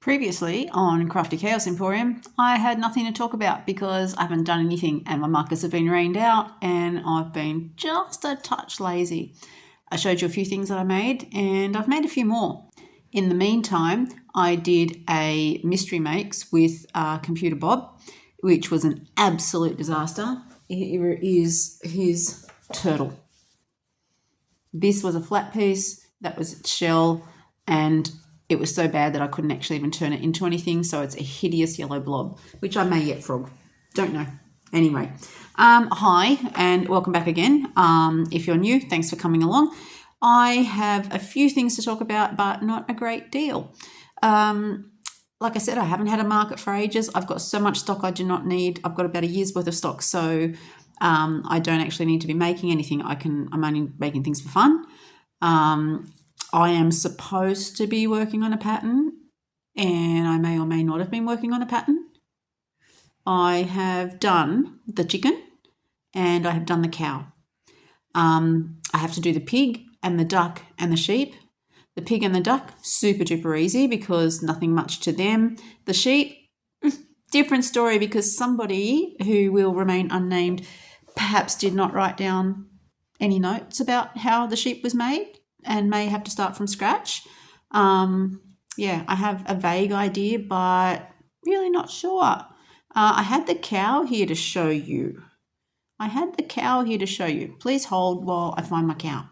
Previously on Crafty Chaos Emporium, I had nothing to talk about because I haven't done anything and my markers have been rained out and I've been just a touch lazy. I showed you a few things that I made and I've made a few more. In the meantime, I did a mystery makes with Computer Bob, which was an absolute disaster. Here is his turtle. This was a flat piece, that was its shell, and it was so bad that I couldn't actually even turn it into anything, so it's a hideous yellow blob, which I may yet frog. Don't know. Anyway, hi and welcome back again. If you're new, thanks for coming along. I have a few things to talk about, but not a great deal. Like I said, I haven't had a market for ages. I've got so much stock I do not need. I've got about a year's worth of stock, so I don't actually need to be making anything. I'm only making things for fun. I am supposed to be working on a pattern, and I may or may not have been working on a pattern. I have done the chicken and I have done the cow. I have to do the pig and the duck and the sheep. The pig and the duck, super duper easy because nothing much to them. The sheep, different story because somebody who will remain unnamed perhaps did not write down any notes about how the sheep was made and may have to start from scratch. Yeah, I have a vague idea, but really not sure. I had the cow here to show you. Please hold while I find my cow.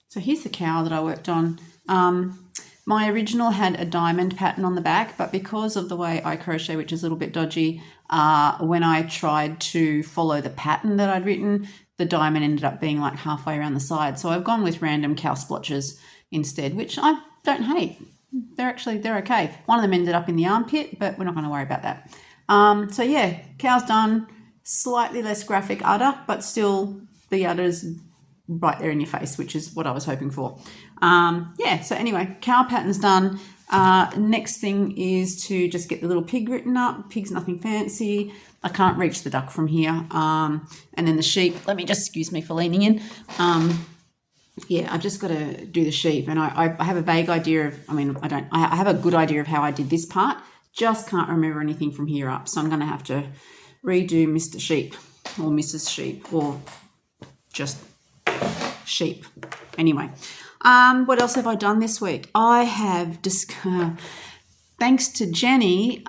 So here's the cow that I worked on. My original had a diamond pattern on the back, but because of the way I crochet, which is a little bit dodgy, when I tried to follow the pattern that I'd written, the diamond ended up being like halfway around the side. So I've gone with random cow splotches instead, which I don't hate. They're okay. One of them ended up in the armpit, but we're not going to worry about that. So yeah, cow's done. Slightly less graphic udder, but still the udder's right there in your face, which is what I was hoping for. Yeah, so anyway, cow pattern's done. Next thing is to just get the little pig written up. Pig's nothing fancy. I can't reach the duck from here. And then the sheep, let me just, excuse me for leaning in. Yeah, I've just got to do the sheep. And I have a vague idea of, I have a good idea of how I did this part. Just can't remember anything from here up. So I'm going to have to redo Mr. Sheep or Mrs. Sheep or just sheep. Anyway, what else have I done this week? I have thanks to Jenny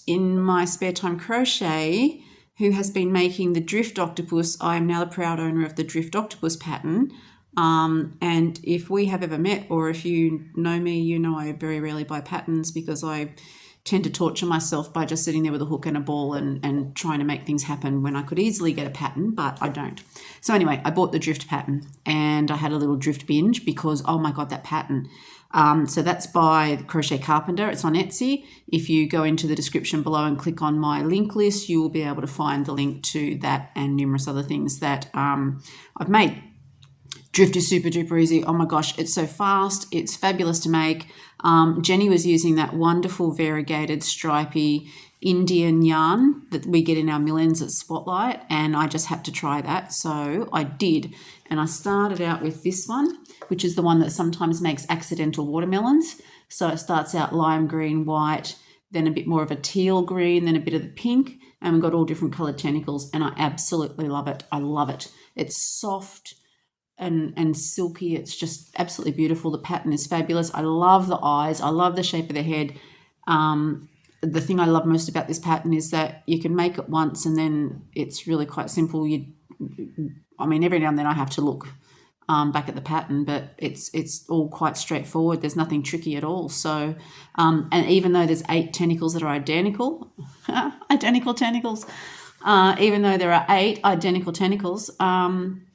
in my spare time crochet, who has been making the drift octopus. I am now the proud owner of the drift octopus pattern. And if we have ever met, or if you know me, you know I very rarely buy patterns because I tend to torture myself by just sitting there with a hook and a ball and trying to make things happen when I could easily get a pattern, but I don't. So anyway, I bought the drift pattern and I had a little drift binge because, oh my God, that pattern. So that's by Crochet Carpenter. It's on Etsy. If you go into the description below and click on my link list, you will be able to find the link to that and numerous other things that I've made. Drift is super duper easy. Oh my gosh, it's so fast. It's fabulous to make. Jenny was using that wonderful variegated stripy Indian yarn that we get in our millions at Spotlight, and I just had to try that. So I did. And I started out with this one, which is the one that sometimes makes accidental watermelons. So it starts out lime green, white, then a bit more of a teal green, then a bit of the pink, and we've got all different colored tentacles, and I absolutely love it. I love it. It's soft and silky. It's just absolutely beautiful. The pattern is fabulous. I love the eyes. I love the shape of the head. The thing I love most about this pattern is that you can make it once and then it's really quite simple. Every now and then I have to look back at the pattern, but it's all quite straightforward. There's nothing tricky at all. So, and even though there's 8 tentacles that are identical, identical tentacles, even though there are 8 identical tentacles,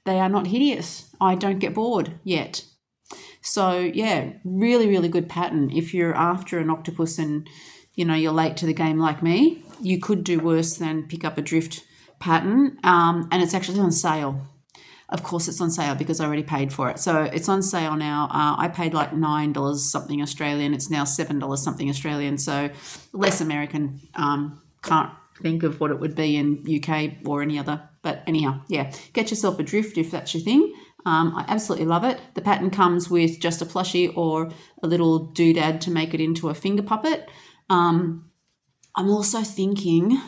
they are not hideous. I don't get bored yet. So yeah, really, really good pattern. If you're after an octopus and, you're late to the game like me, you could do worse than pick up a drift pattern. And it's actually on sale. Of course it's on sale because I already paid for it. So it's on sale now. I paid like $9 something Australian. It's now $7 something Australian. So less American. Can't think of what it would be in UK or any other. But anyhow, yeah, get yourself a drift if that's your thing. I absolutely love it. The pattern comes with just a plushie or a little doodad to make it into a finger puppet. I'm also thinking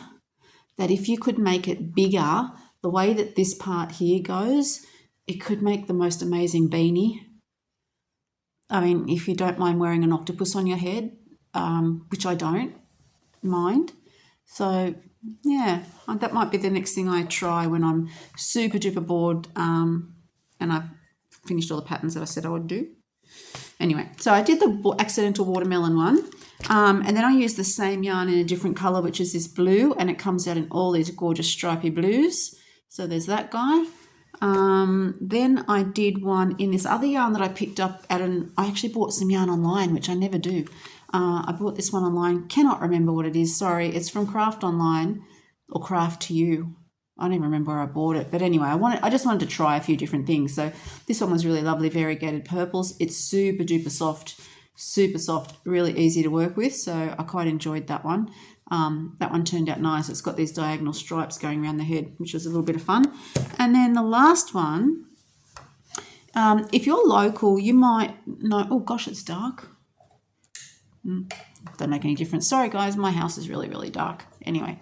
that if you could make it bigger, the way that this part here goes, it could make the most amazing beanie. I mean, if you don't mind wearing an octopus on your head, which I don't mind. So yeah, that might be the next thing I try when I'm super duper bored and I've finished all the patterns that I said I would do. Anyway, so I did the accidental watermelon one, and then I used the same yarn in a different color, which is this blue, and it comes out in all these gorgeous stripy blues. So there's that guy. Then I did one in this other yarn that I picked up I actually bought some yarn online, which I never do. I bought this one online, cannot remember what it is, sorry. It's from Craft Online or Craft to You. I don't even remember where I bought it. But anyway, I just wanted to try a few different things. So this one was really lovely, variegated purples. It's super duper soft, really easy to work with. So I quite enjoyed that one. That one turned out nice. It's got these diagonal stripes going around the head, which was a little bit of fun. And then the last one, if you're local, you might know, oh gosh, it's dark. Don't make any difference. Sorry guys, my house is really, really dark. Anyway,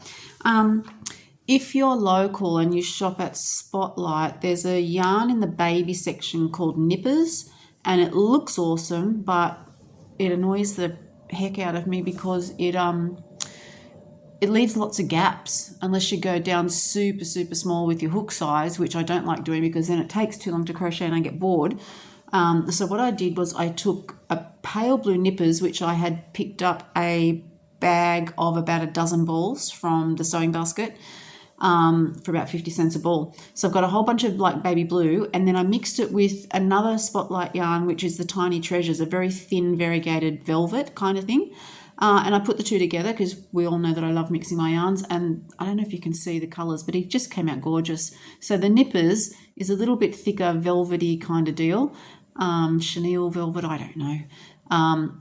if you're local and you shop at Spotlight, there's a yarn in the baby section called Nippers, and it looks awesome, but it annoys the heck out of me because it leaves lots of gaps unless you go down super, super small with your hook size, which I don't like doing because then it takes too long to crochet and I get bored. So what I did was I took a pale blue Nippers, which I had picked up a bag of about a dozen balls from the sewing basket for about 50 cents a ball. So I've got a whole bunch of like baby blue, and then I mixed it with another Spotlight yarn, which is the Tiny Treasures, a very thin variegated velvet kind of thing. And I put the two together because we all know that I love mixing my yarns, and I don't know if you can see the colours, but it just came out gorgeous. So the Nippers is a little bit thicker, velvety kind of deal. Chenille velvet, I don't know.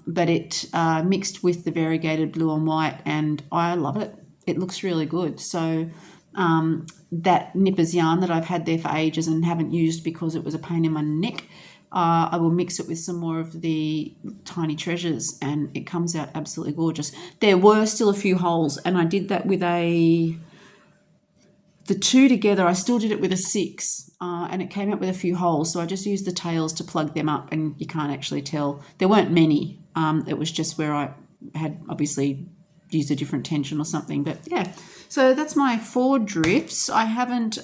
But it mixed with the variegated blue and white, and I love it. It looks really good. So that Nippers yarn that I've had there for ages and haven't used because it was a pain in my neck, I will mix it with some more of the Tiny Treasures, and it comes out absolutely gorgeous. There were still a few holes, and I did that with the two together. I still did it with a 6, and it came out with a few holes, so I just used the tails to plug them up, and you can't actually tell. There weren't many. It was just where I had obviously used a different tension or something, but yeah. So that's my 4 drifts. I haven't...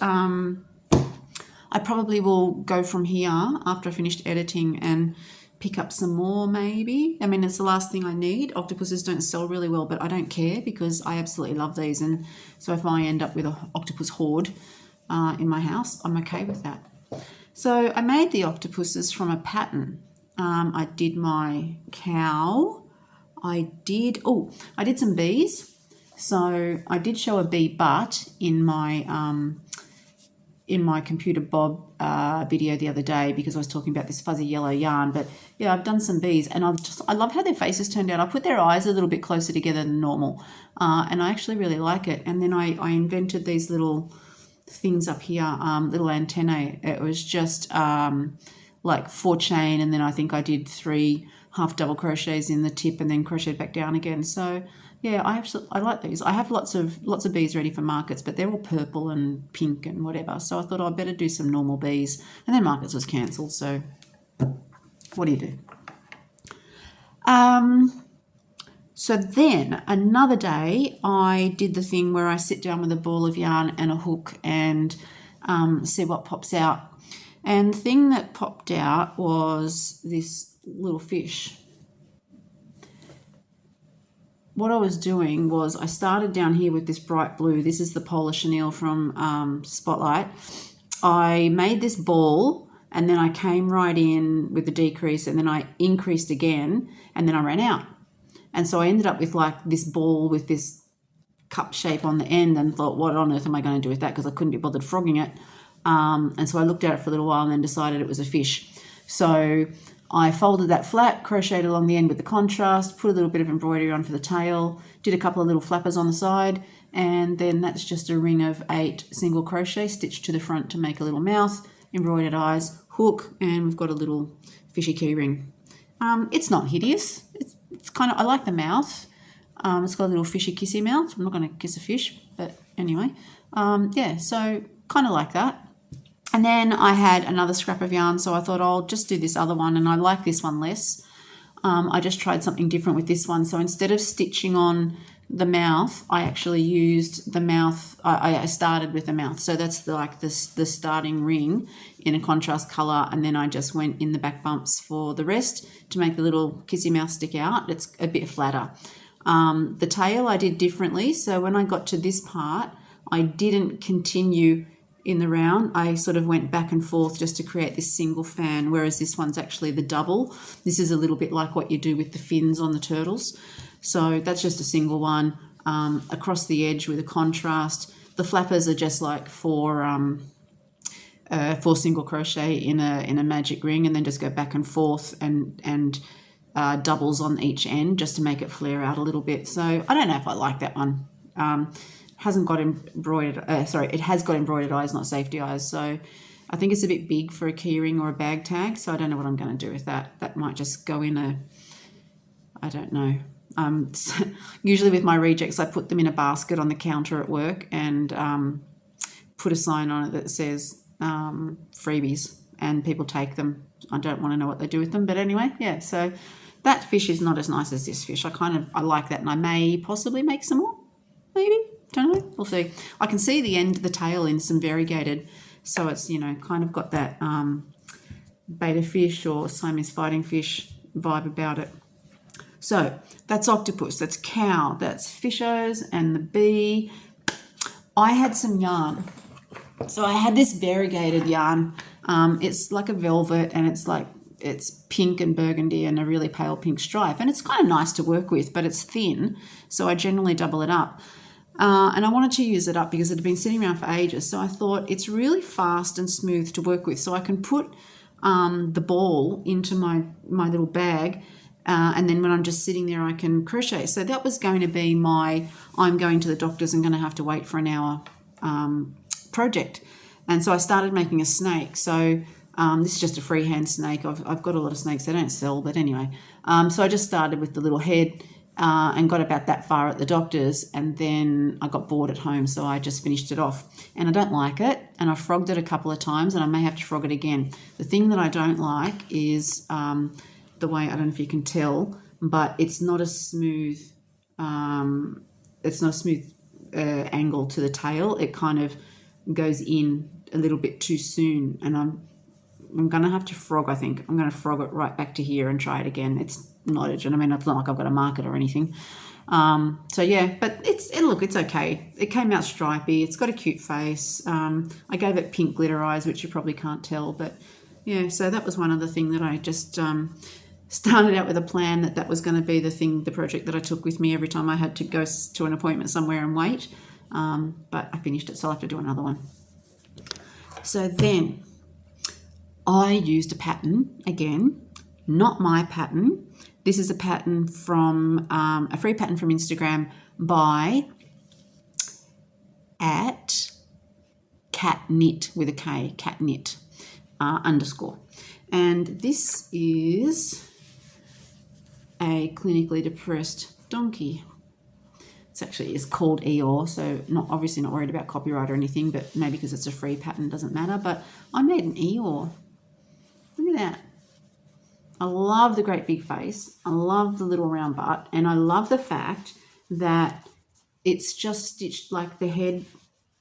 I probably will go from here after I finished editing and pick up some more maybe. I mean, it's the last thing I need. Octopuses don't sell really well, but I don't care because I absolutely love these. And so if I end up with an octopus horde in my house, I'm okay with that. So I made the octopuses from a pattern. I did my cow. I did some bees. So I did show a bee butt in my Computer Bob video the other day because I was talking about this fuzzy yellow yarn. But yeah, I've done some bees, and I love how their faces turned out. I put their eyes a little bit closer together than normal, and I actually really like it. And then I invented these little things up here, little antennae. It was just like 4 chain, and then I think I did 3 half double crochets in the tip and then crocheted back down again. So yeah, I like these. I have lots of bees ready for markets, but they're all purple and pink and whatever. So I thought I'd better do some normal bees. And then markets was cancelled, so what do you do? So then another day I did the thing where I sit down with a ball of yarn and a hook and see what pops out. And the thing that popped out was this little fish. What I was doing was I started down here with this bright blue. This is the Polar Chenille from Spotlight. I made this ball, and then I came right in with the decrease, and then I increased again, and then I ran out. And so I ended up with like this ball with this cup shape on the end, and thought, what on earth am I going to do with that? Because I couldn't be bothered frogging it. And so I looked at it for a little while and then decided it was a fish. So I folded that flat, crocheted along the end with the contrast, put a little bit of embroidery on for the tail, did a couple of little flappers on the side, and then that's just a ring of 8 single crochet stitched to the front to make a little mouth, embroidered eyes, hook, and we've got a little fishy key ring. It's not hideous. It's kind of, I like the mouth. It's got a little fishy kissy mouth. I'm not going to kiss a fish, but anyway. Yeah, so kind of like that. And then I had another scrap of yarn, so I thought I'll just do this other one, and I like this one less. I just tried something different with this one. So instead of stitching on the mouth, I actually used the mouth. I started with the mouth. So that's the starting ring in a contrast colour, and then I just went in the back bumps for the rest to make the little kissy mouth stick out. It's a bit flatter. The tail I did differently. So when I got to this part, I didn't continue in the round. I sort of went back and forth just to create this single fan, whereas this one's actually the double. This is a little bit like what you do with the fins on the turtles. So that's just a single one across the edge with a contrast. The flappers are just like four single crochet in a magic ring, and then just go back and forth and doubles on each end just to make it flare out a little bit. So I don't know if I like that one. Hasn't got embroidered, it has got embroidered eyes, not safety eyes. So I think it's a bit big for a keyring or a bag tag. So I don't know what I'm going to do with that. That might just go in I don't know. Usually with my rejects, I put them in a basket on the counter at work and put a sign on it that says freebies, and people take them. I don't want to know what they do with them. But anyway, yeah, so that fish is not as nice as this fish. I like that, and I may possibly make some more, maybe. Don't know. We'll see. I can see the tail in some variegated, so it's, kind of got that beta fish or Siamese fighting fish vibe about it. So that's octopus, that's cow, that's fishers, and the bee. I had some yarn. So I had this variegated yarn. It's like a velvet, and it's pink and burgundy and a really pale pink stripe, and it's kind of nice to work with, but it's thin, so I generally double it up. And I wanted to use it up because it had been sitting around for ages. So I thought it's really fast and smooth to work with. So I can put the ball into my little bag, and then when I'm just sitting there, I can crochet. So that was going to be I'm going to the doctor's and going to have to wait for an hour project. And so I started making a snake. So this is just a freehand snake. I've got a lot of snakes they don't sell, but anyway. So I just started with the little head. And got about that far at the doctor's, and then I got bored at home, so I just finished it off. And I don't like it, and I frogged it a couple of times, and I may have to frog it again. The thing that I don't like is the way, I don't know if you can tell, but it's not a smooth angle to the tail. It kind of goes in a little bit too soon, and I'm going to have to frog, I think. I'm going to frog it right back to here and try it again. It's not, it's not like I've got to mark it or anything. So yeah, but it's okay. It came out stripy. It's got a cute face. I gave it pink glitter eyes, which you probably can't tell, but yeah, so that was one other thing that I just started out with a plan that was going to be the project that I took with me every time I had to go to an appointment somewhere and wait. But I finished it, so I'll have to do another one. So then I used a pattern again, not my pattern. This is a pattern from a free pattern from Instagram by @catknit with a K, catknit _ and this is a clinically depressed donkey. It's called Eeyore, so obviously not worried about copyright or anything, but maybe because it's a free pattern doesn't matter. But I made an Eeyore. Look at that. I love the great big face. I love the little round butt, and I love the fact that it's just stitched like the head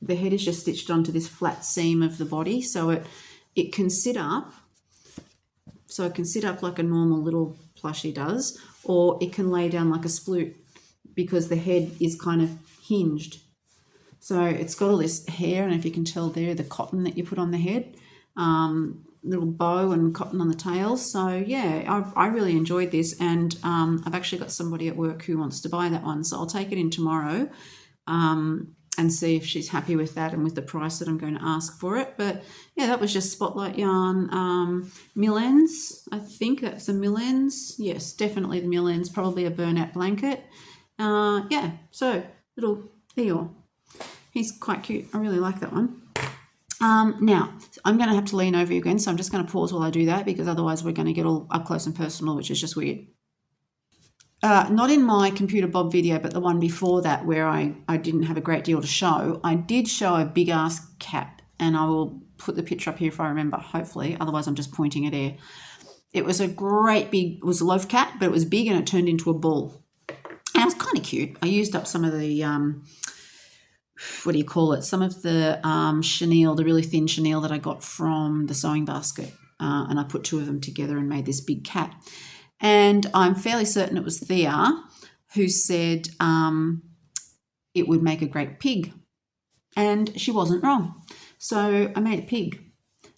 is just stitched onto this flat seam of the body, so it can sit up. So it can sit up like a normal little plushie does, or it can lay down like a sploot because the head is kind of hinged. So it's got all this hair, and if you can tell there, the cotton that you put on the head, little bow and cotton on the tails. So yeah, I really enjoyed this, and I've actually got somebody at work who wants to buy that one, so I'll take it in tomorrow and see if she's happy with that and with the price that I'm going to ask for it. But yeah, that was just Spotlight yarn, mill ends. I think that's a mill ends. Yes, definitely the mill ends, probably a burnout blanket. Yeah, so little Eeyore. He's quite cute. I really like that one. Now, I'm going to have to lean over you again, so I'm just going to pause while I do that because otherwise we're going to get all up close and personal, which is just weird. Not in my computer bob video, but the one before that where I didn't have a great deal to show. I did show a big ass cat, and I will put the picture up here if I remember, hopefully. Otherwise, I'm just pointing at air. It was a great big, it was a loaf cat, but it was big and it turned into a ball. And it was kind of cute. I used up some of the, what do you call it? Some of the chenille, the really thin chenille that I got from the sewing basket. And I put two of them together and made this big cat. And I'm fairly certain it was Thea who said it would make a great pig. And she wasn't wrong. So I made a pig.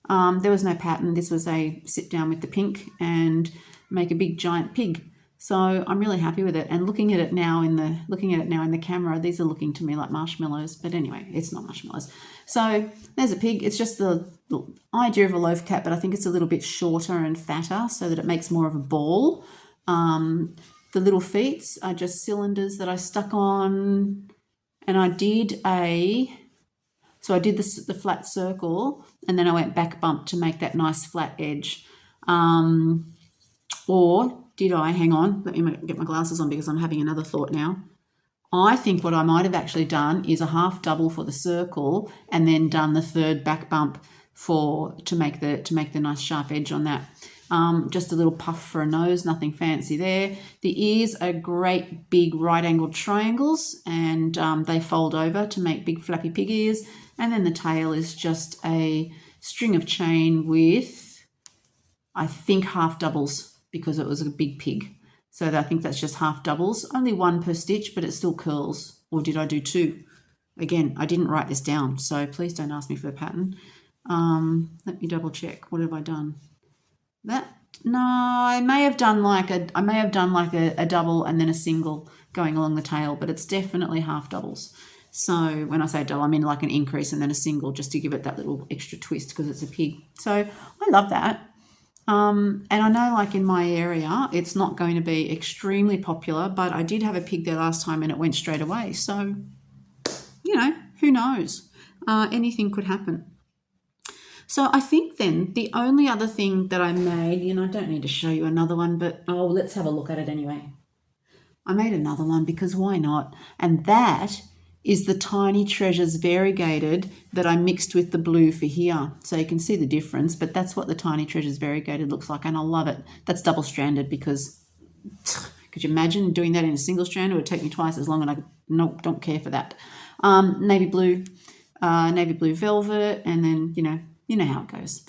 There was no pattern. This was a sit down with the pink and make a big giant pig. So I'm really happy with it. And looking at it now in the camera, these are looking to me like marshmallows. But anyway, it's not marshmallows. So there's a pig. It's just the idea of a loaf cat, but I think it's a little bit shorter and fatter so that it makes more of a ball. The little feet are just cylinders that I stuck on, and I did the flat circle, and then I went back bump to make that nice flat edge. Or did I? Hang on, let me get my glasses on because I'm having another thought now. I think what I might have actually done is a half double for the circle and then done the third back bump to make the nice sharp edge on that. Just a little puff for a nose, nothing fancy there. The ears are great big right angled triangles, and they fold over to make big flappy pig ears. And then the tail is just a string of chain with, I think, half doubles because it was a big pig. So I think that's just half doubles, only one per stitch, but it still curls. Or did I do two? Again, I didn't write this down, so please don't ask me for the pattern. Let me double check. What have I done? I may have done like a double and then a single going along the tail, but it's definitely half doubles. So when I say double, I mean like an increase and then a single just to give it that little extra twist because it's a pig. So I love that. And I know like in my area, it's not going to be extremely popular, but I did have a pig there last time and it went straight away. So, who knows? Anything could happen. So I think then the only other thing that I made, I don't need to show you another one, but let's have a look at it anyway. I made another one because why not? And that is the Tiny Treasures variegated that I mixed with the blue for here. So you can see the difference, but that's what the Tiny Treasures variegated looks like, and I love it. That's double-stranded because could you imagine doing that in a single strand? It would take me twice as long, and I don't care for that. Navy blue velvet, and then, you know how it goes.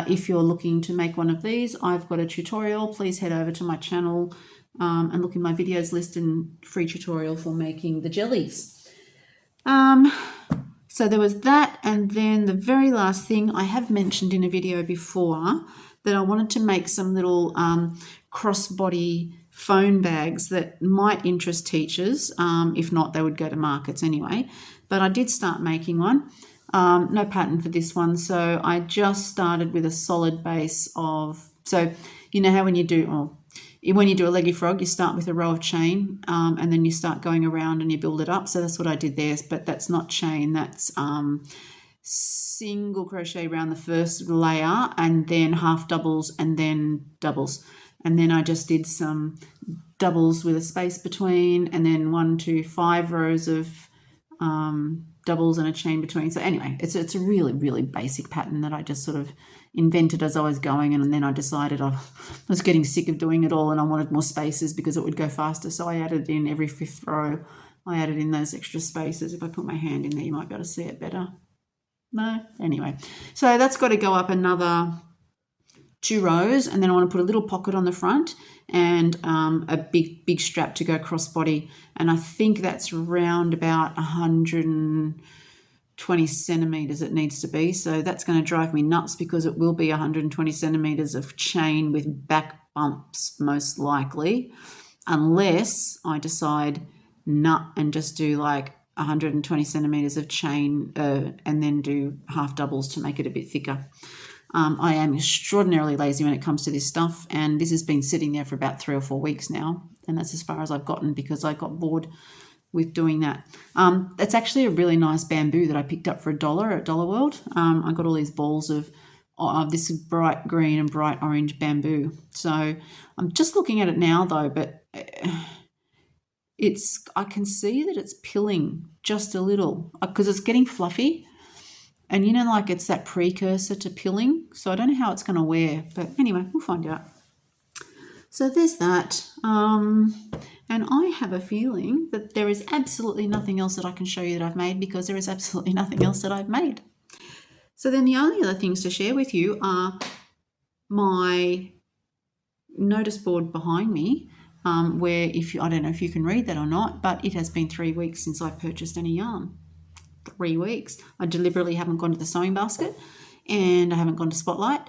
If you're looking to make one of these, I've got a tutorial. Please head over to my channel and look in my videos list and free tutorial for making the jellies. So there was that, and then the very last thing I have mentioned in a video before that I wanted to make some little crossbody phone bags that might interest teachers. If not, they would go to markets anyway. But I did start making one. No pattern for this one, so I just started with a solid base of, so you know how when you do a leggy frog, you start with a row of chain and then you start going around and you build it up. So that's what I did there, but that's not chain, that's single crochet around the first layer and then half doubles and then doubles. And then I just did some doubles with a space between, and then 1, 2, 5 rows of doubles and a chain between. So anyway, it's a really, really basic pattern that I just sort of invented as I was going, and then I decided I was getting sick of doing it all and I wanted more spaces because it would go faster. So I added in every 5th row, I added in those extra spaces. If I put my hand in there, you might be able to see it better. No? Anyway, so that's got to go up another 2 rows, and then I want to put a little pocket on the front and a big strap to go crossbody, and I think that's around about 120 centimeters it needs to be. So that's going to drive me nuts because it will be 120 centimeters of chain with back bumps most likely, unless I decide and just do like 120 centimeters of chain and then do half doubles to make it a bit thicker. I am extraordinarily lazy when it comes to this stuff, and this has been sitting there for about 3 or 4 weeks now, and that's as far as I've gotten because I got bored with doing that. It's actually a really nice bamboo that I picked up for $1 at Dollar World. I got all these balls of this bright green and bright orange bamboo. So I'm just looking at it now though, but I can see that it's pilling just a little because it's getting fluffy. And you know, like it's that precursor to pilling. So I don't know how it's going to wear, but anyway, we'll find out. So there's that. And I have a feeling that there is absolutely nothing else that I can show you that I've made because there is absolutely nothing else that I've made. So then the only other things to share with you are my notice board behind me, where I don't know if you can read that or not, but it has been 3 weeks since I purchased any yarn. 3 weeks. I deliberately haven't gone to the sewing basket and I haven't gone to Spotlight.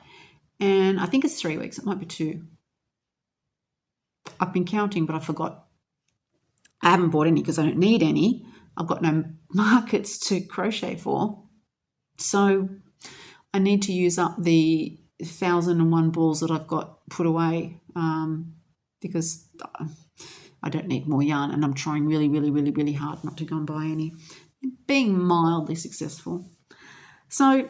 And I think it's 3 weeks. It might be 2. I've been counting, but I forgot. I haven't bought any because I don't need any. I've got no markets to crochet for. So I need to use up the 1,001 balls that I've got put away because I don't need more yarn, and I'm trying really, really, really, really hard not to go and buy any. Being mildly successful. So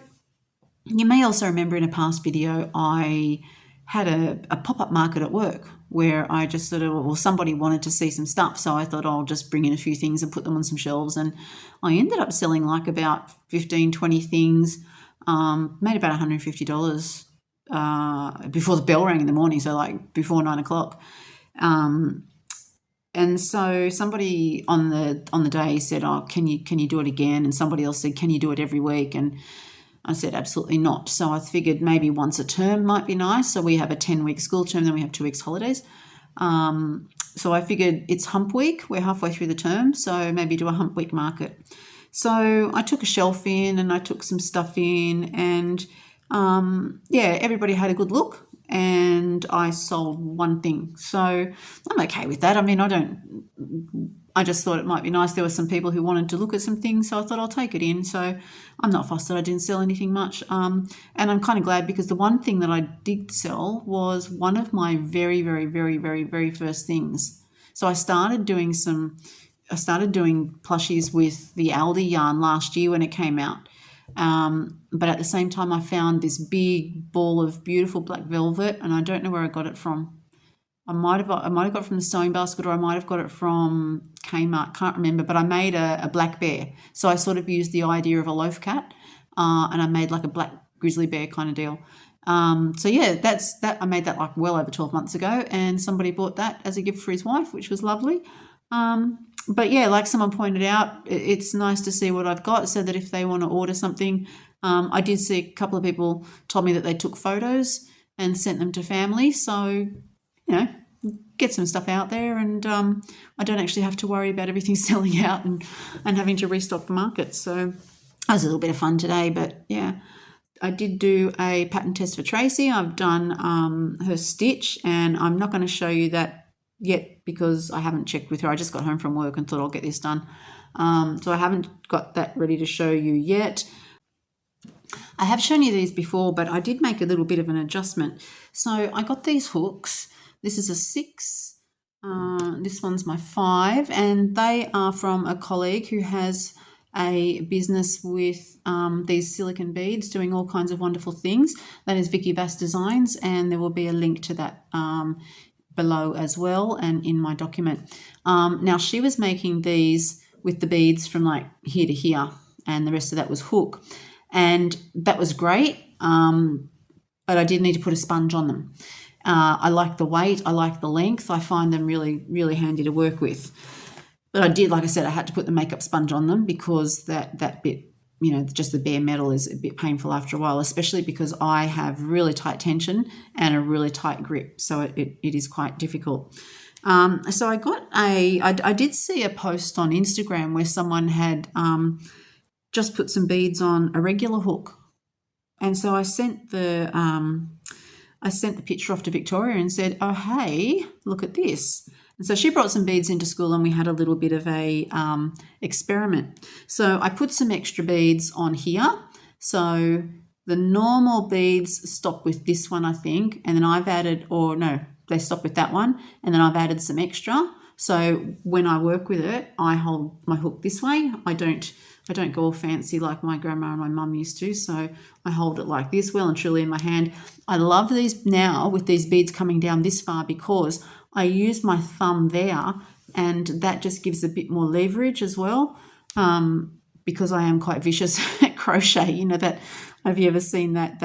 you may also remember in a past video I had a pop-up market at work where I just sort of, somebody wanted to see some stuff, so I thought I'll just bring in a few things and put them on some shelves, and I ended up selling like about 15, 20 things, made about $150 before the bell rang in the morning, so like before 9 o'clock. And so somebody on the day said, "Oh, can you do it again?" And somebody else said, "Can you do it every week?" And I said, "Absolutely not." So I figured maybe once a term might be nice. So we have a 10-week school term, then we have 2 weeks holidays. So I figured it's hump week. We're halfway through the term, so maybe do a hump week market. So I took a shelf in and I took some stuff in, and everybody had a good look. And I sold one thing. So I'm okay with that. I mean, I just thought it might be nice. There were some people who wanted to look at some things, so I thought I'll take it in. So I'm not fussed that I didn't sell anything much. And I'm kind of glad because the one thing that I did sell was one of my very, very, very, very, very first things. So I started doing plushies with the Aldi yarn last year when it came out. But at the same time, I found this big ball of beautiful black velvet, and I don't know where I got it from. I might have got it from the sewing basket, or I might have got it from Kmart. Can't remember. But I made a black bear, so I sort of used the idea of a loaf cat, and I made like a black grizzly bear kind of deal. So yeah, that's that. I made that like well over 12 months ago, and somebody bought that as a gift for his wife, which was lovely. But yeah, like someone pointed out, it's nice to see what I've got so that if they want to order something, I did see a couple of people told me that they took photos and sent them to family. So, get some stuff out there, and I don't actually have to worry about everything selling out and having to restock the market. So that was a little bit of fun today, but yeah. I did do a pattern test for Tracy. I've done her stitch, and I'm not going to show you that yet because I haven't checked with her. I just got home from work and thought I'll get this done. So I haven't got that ready to show you yet. I have shown you these before, but I did make a little bit of an adjustment. So I got these hooks. This is a 6. This one's my 5, and they are from a colleague who has a business with these silicone beads doing all kinds of wonderful things. That is Vicky Bass Designs, and there will be a link to that below as well and in my document. Now she was making these with the beads from like here to here, and the rest of that was hook, and that was great, but I did need to put a sponge on them. I like the weight, I like the length, I find them really, really handy to work with. But I did, like I said, I had to put the makeup sponge on them because that bit, just the bare metal is a bit painful after a while, especially because I have really tight tension and a really tight grip. So it is quite difficult. So I did see a post on Instagram where someone had just put some beads on a regular hook. And so I sent the picture off to Victoria and said, "Oh, hey, look at this." And so she brought some beads into school, and we had a little bit of a experiment. So I put some extra beads on here. So the normal beads stop with this one, I think, and then I've added, they stop with that one, and then I've added some extra. So when I work with it, I hold my hook this way. I don't go all fancy like my grandma and my mum used to. So I hold it like this, well and truly in my hand. I love these now with these beads coming down this far because I use my thumb there, and that just gives a bit more leverage as well. Because I am quite vicious at crochet, you know that. Have you ever seen that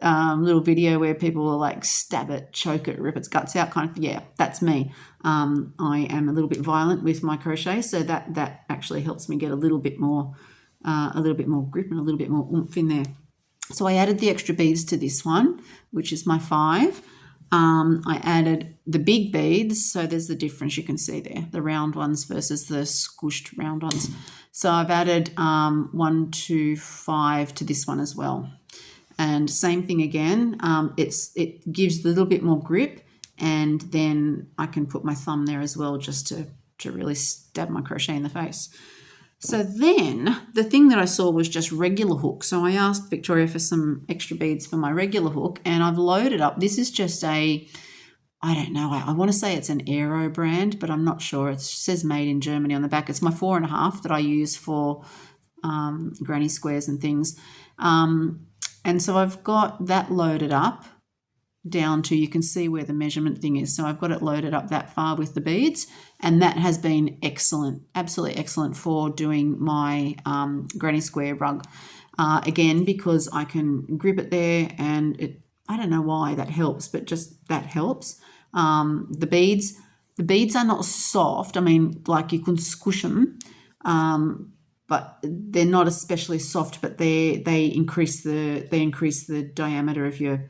little video where people will like stab it, choke it, rip its guts out, kind of? Yeah, that's me. I am a little bit violent with my crochet, so that actually helps me get a little bit more grip and a little bit more oomph in there. So I added the extra beads to this one, which is my 5. I added the big beads, so there's the difference you can see there, the round ones versus the squished round ones. So I've added 1, 2, 5 to this one as well. And same thing again, it gives a little bit more grip, and then I can put my thumb there as well just to really stab my crochet in the face. So then the thing that I saw was just regular hook. So I asked Victoria for some extra beads for my regular hook, and I've loaded up. This is just I don't know, I want to say it's an Aero brand, but I'm not sure. It says made in Germany on the back. It's my 4.5 that I use for granny squares and things. And so I've got that loaded up down to, you can see where the measurement thing is. So I've got it loaded up that far with the beads, and that has been excellent, absolutely excellent for doing my granny square rug. Again, because I can grip it there, and I don't know why that helps, but just that helps. The beads are not soft. I mean, like you can squish them, but they're not especially soft, but they increase the diameter of your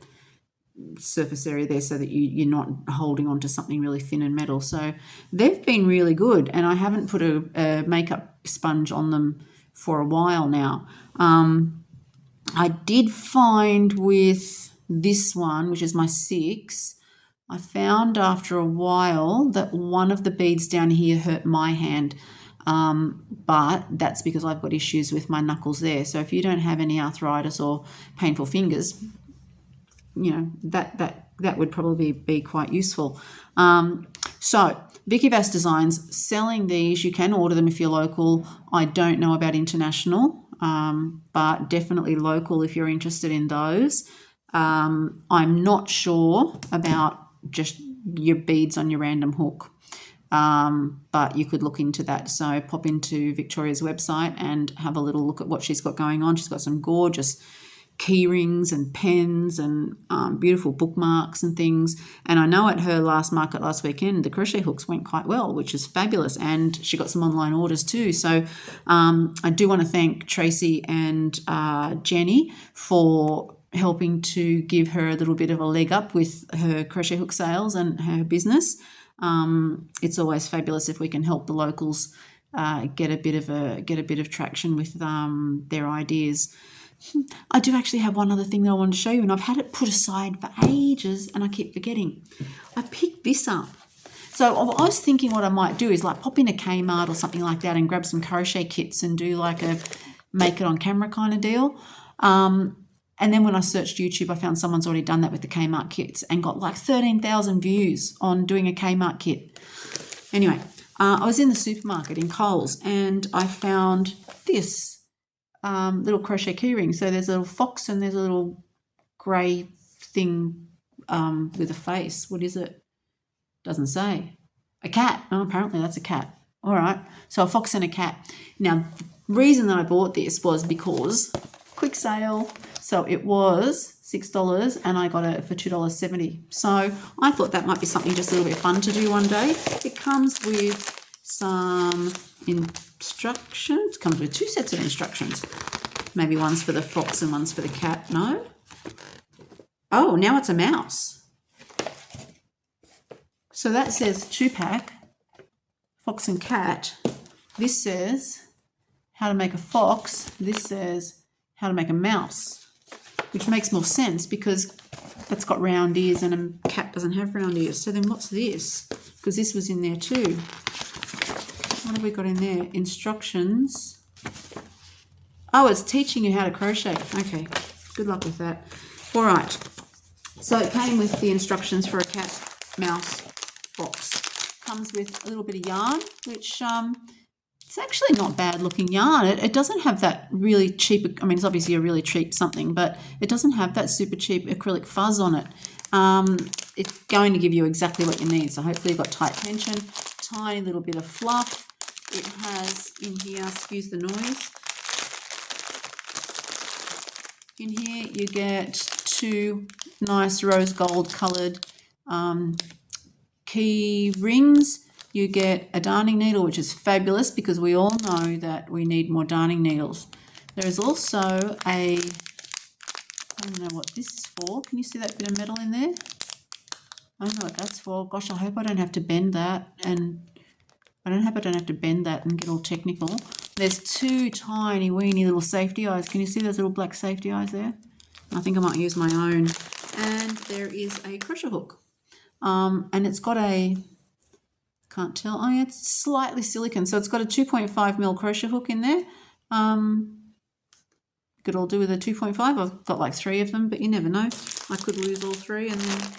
surface area there, so that you're not holding on to something really thin and metal. So they've been really good, and I haven't put a makeup sponge on them for a while now. I did find with this one, which is my 6, I found after a while that one of the beads down here hurt my hand, but that's because I've got issues with my knuckles there. So if you don't have any arthritis or painful fingers, you know, that would probably be quite useful. So Vicky Bass Designs selling these. You can order them if you're local. I don't know about international, but definitely local if you're interested in those. I'm not sure about just your beads on your random hook, but you could look into that. So pop into Victoria's website and have a little look at what she's got going on. She's got some gorgeous key rings and pens and beautiful bookmarks and things. And I know at her last market last weekend, the crochet hooks went quite well, which is fabulous. And she got some online orders too. So I do want to thank Tracy and Jenny for helping to give her a little bit of a leg up with her crochet hook sales and her business. It's always fabulous if we can help the locals get a bit of traction with their ideas. I do actually have one other thing that I wanted to show you, and I've had it put aside for ages and I keep forgetting. I picked this up. So I was thinking what I might do is like pop in a Kmart or something like that and grab some crochet kits and do like a make it on camera kind of deal. And then when I searched YouTube, I found someone's already done that with the Kmart kits and got like 13,000 views on doing a Kmart kit. Anyway, I was in the supermarket in Coles and I found this little crochet key ring. So there's a little fox and there's a little grey thing with a face. What is it? Doesn't say. A cat. Oh, apparently that's a cat. All right. So a fox and a cat. Now, the reason that I bought this was because quick sale. So it was $6 and I got it for $2.70. So I thought that might be something just a little bit fun to do one day. It comes with some instructions. It comes with 2 sets of instructions. Maybe one's for the fox and one's for the cat. No? Oh, now it's a mouse. So that says 2-pack, fox and cat. This says how to make a fox. This says how to make a mouse, which makes more sense because that's got round ears and a cat doesn't have round ears. So then what's this? Because this was in there too. What have we got in there? Instructions. Oh, it's teaching you how to crochet. Okay, good luck with that. All right. So it came with the instructions for a cat, mouse, fox. comes with a little bit of yarn, which it's actually not bad looking yarn. It doesn't have that really cheap, I mean, it's obviously a really cheap something, but it doesn't have that super cheap acrylic fuzz on it. It's going to give you exactly what you need. So hopefully you've got tight tension, tiny little bit of fluff. It has in here, excuse the noise. In here you get 2 nice rose gold coloured key rings. You get a darning needle, which is fabulous because we all know that we need more darning needles. There is also I don't know what this is for. Can you see that bit of metal in there? I don't know what that's for. Gosh, I hope I don't have to bend that, and I hope I don't have to bend that and get all technical. There's 2 tiny weeny little safety eyes. Can you see those little black safety eyes there? I think I might use my own. And there is a crochet hook. And it's got a, can't tell, oh yeah, it's slightly silicone. So it's got a 2.5mm crochet hook in there. Could all do with a 2.5. I've got like 3 of them, but you never know. I could lose all 3 and then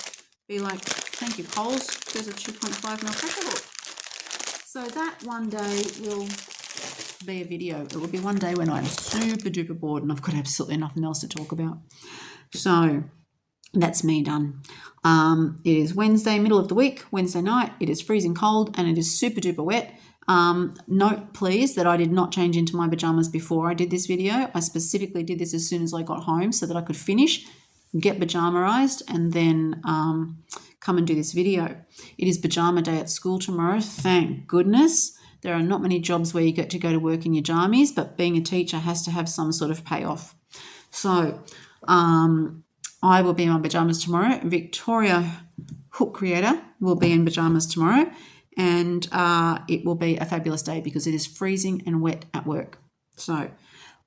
be like, thank you, Coles, there's a 2.5mm crochet hook. So that one day will be a video. It will be one day when I'm super duper bored and I've got absolutely nothing else to talk about. So that's me done. It is Wednesday, middle of the week, Wednesday night. It is freezing cold and it is super duper wet. Note please that I did not change into my pajamas before I did this video. I specifically did this as soon as I got home so that I could finish, get pajamaized, and then come and do this video. It is pajama day at school tomorrow, thank goodness. There are not many jobs where you get to go to work in your jammies, but being a teacher has to have some sort of payoff. So I will be in my pajamas tomorrow. Victoria Hook Creator will be in pajamas tomorrow, and it will be a fabulous day because it is freezing and wet at work. So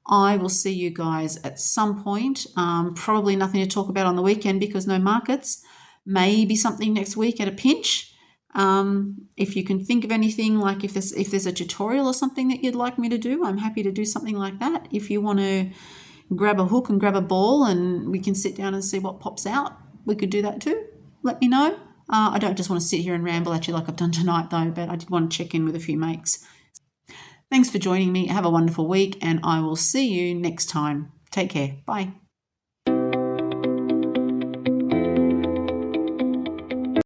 I will see you guys at some point. Probably nothing to talk about on the weekend because no markets. Maybe something next week at a pinch. If you can think of anything, like if there's a tutorial or something that you'd like me to do, I'm happy to do something like that. If you want to grab a hook and grab a ball and we can sit down and see what pops out, we could do that too. Let me know. I don't just want to sit here and ramble at you like I've done tonight though, but I did want to check in with a few makes. Thanks for joining me. Have a wonderful week and I will see you next time. Take care. Bye.